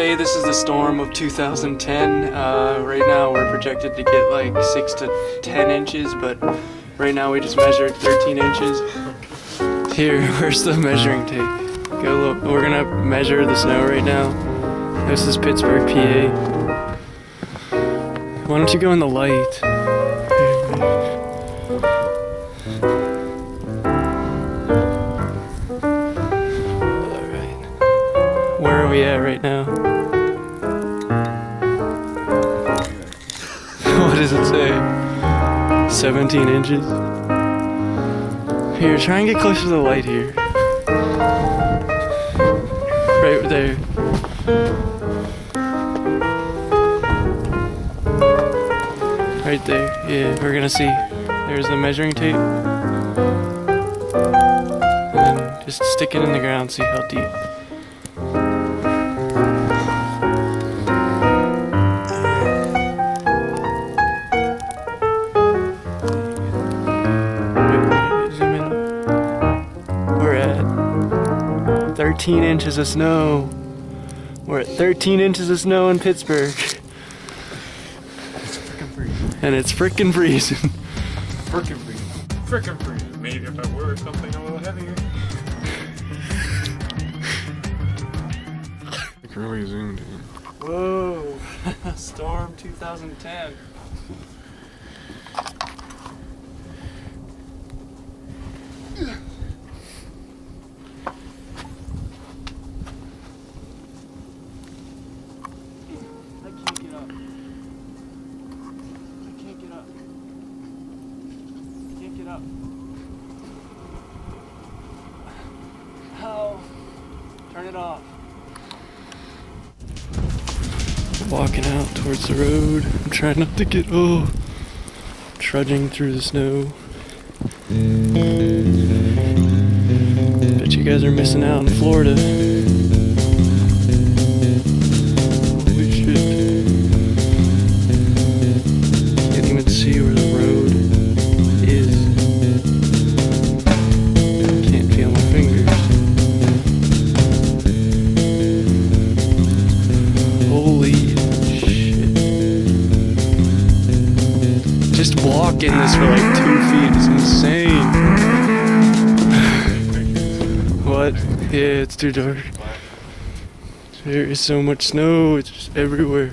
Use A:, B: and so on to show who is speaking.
A: say this is the storm of 2010. Right now we're projected to get like 6 to 10 inches, but right now we just measured 13 inches. Here, where's the measuring tape? Go look. We're gonna measure the snow right now. This is Pittsburgh, PA. Why don't you go in the light? Alright. Where are we at right now? What does it say? 17 inches? Here, try and get closer to the light here. Right there. Right there. Yeah, we're gonna see. There's the measuring tape. And then just stick it in the ground, see how deep. Zoom in. We're at 13 inches of snow. We're at 13 inches of snow in Pittsburgh. And it's frickin' freezing.
B: Frickin' freezing. Frickin' freezing. Maybe if I wore something a little heavier. It's really zoomed in.
A: Whoa. Storm 2010. Up. How? Turn it off. Walking out towards the road. I'm trying not to get trudging through the snow. Bet you guys are missing out in Florida. Holy shit. Can't even see where the road is. Can't feel my fingers. Holy shit. Just walking this for like 2 feet is insane. What? Yeah, it's too dark. There is so much snow, it's just everywhere.